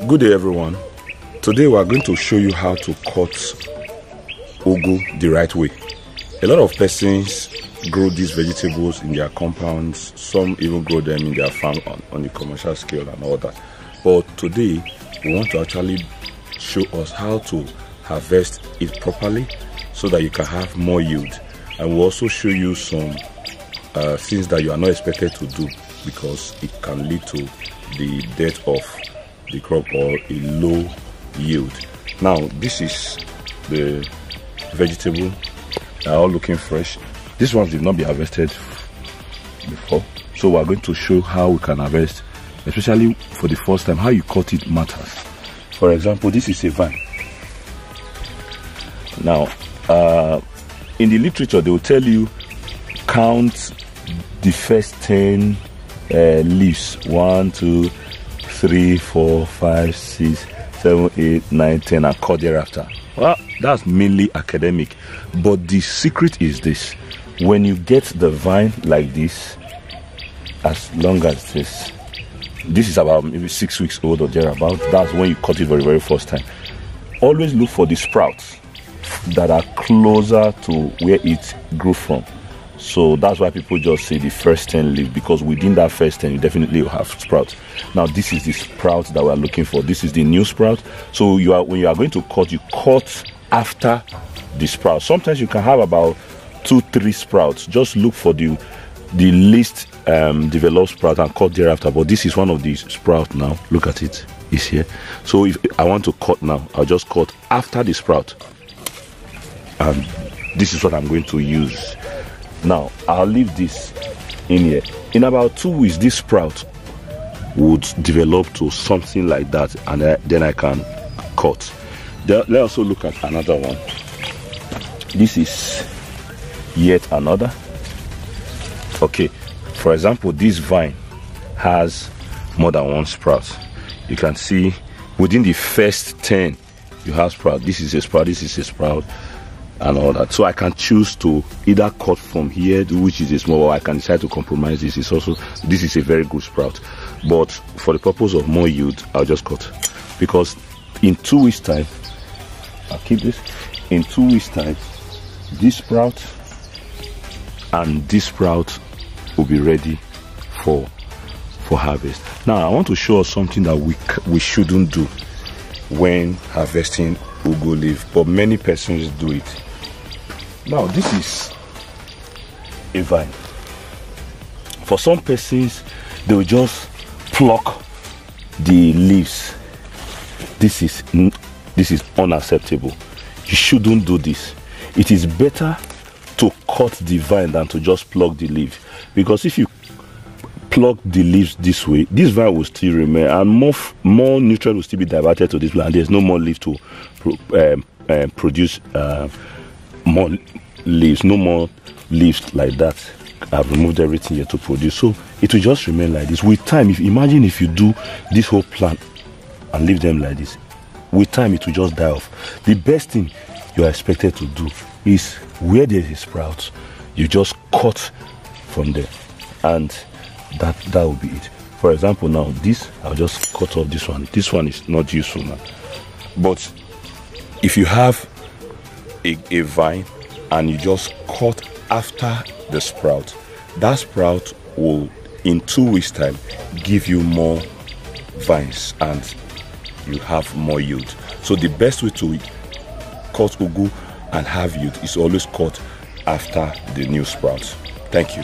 Good day everyone. Today we are going to show you how to cut ugu the right way. A lot of persons grow these vegetables in their compounds, some even grow them in their farm on the commercial scale and all that. But today we want to actually show us how to harvest it properly so that you can have more yield, and we'll also show you some things that you are not expected to do because it can lead to the death of the crop or a low yield. Now this is the vegetable. They are all looking fresh. These ones did not be harvested before, so we are going to show how we can harvest, especially for the first time. How you cut it matters. For example, this is a vine. Now in the literature they will tell you count the first 10 leaves. 1, 2, 3, 4, 5, 6, 7, 8, 9, 10, and cut thereafter. Well, that's mainly academic, but the secret is this: when you get the vine like this, as long as this is about maybe 6 weeks old or thereabout, that's when you cut it very first time. Always look for the sprouts that are closer to where it grew from. So that's why people just say the first 10 leaves, because within that first 10 you definitely will have sprouts. Now this is the sprout that we're looking for. This is the new sprout. So when you are going to cut, you cut after the sprout. Sometimes you can have about 2-3 sprouts. Just look for the least developed sprout and cut thereafter. But this is one of these sprouts now. Look at it, it's here. So if I want to cut now, I'll just cut after the sprout, and this is what I'm going to use. Now I'll leave this in here. In about 2 weeks this sprout would develop to something like that, and then I can cut. Let's also look at another one. This is yet another. Okay, for example, this vine has more than one sprout. You can see within the first 10 you have sprout. This is a sprout, this is a sprout, and all that. So I can choose to either cut from here, which is a small, or I can decide to compromise. This is a very good sprout, but for the purpose of more yield I'll just cut, because in 2 weeks time, I'll keep this. In 2 weeks time, this sprout and this sprout will be ready for harvest. Now I want to show us something that we shouldn't do when harvesting ugu leaf, but many persons do it. Now this is a vine. For some persons, they will just pluck the leaves. This is unacceptable. You shouldn't do this. It is better to cut the vine than to just pluck the leaf, because if you pluck the leaves this way, this vine will still remain, and more nutrient will still be diverted to this plant, and there's no more leaf to produce more leaves. No more leaves like that. I've removed everything here to produce, so it will just remain like this. With time, imagine if you do this whole plant and leave them like this, with time it will just die off. The best thing you are expected to do is, where there is sprouts, you just cut from there, and that will be it. For example, now this, I'll just cut off this one. This one is not useful now. But if you have a vine and you just cut after the sprout, that sprout will in 2 weeks time give you more vines and you have more yield. So the best way to cut ugu and have yield is always cut after the new sprouts. Thank you.